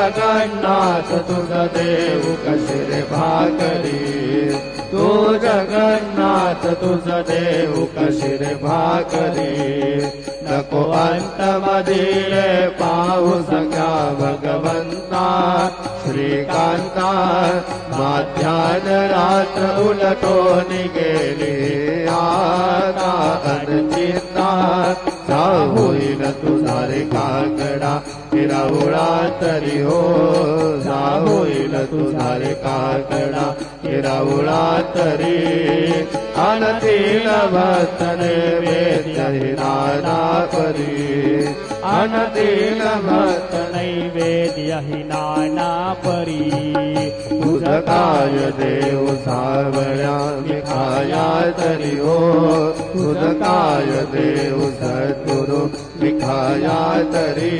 जगन्नाथ तुझ देऊ कशी रे भाकरी, तू जगन्नाथ तुझ देऊ कशी रे भाकरी, नको अंत मधीरे पाहू सख्या भगवंता श्रीकांता, माध्यान रात्र उलटून गेली आता अनचिंता, सा होईल तुझा रे काकडा हिरावळा तरी हो, सा होईल तुझा रे काकडा हिरावळा तरी, अनतील भक्तने वेद्य नाना परी, अनतील भक्त नैवेद्य हि नाना परी, तुझ काय देव सावळ्या मिखाया तरी हो, तुझ काय देव सद्गुरु मिखाया तरी,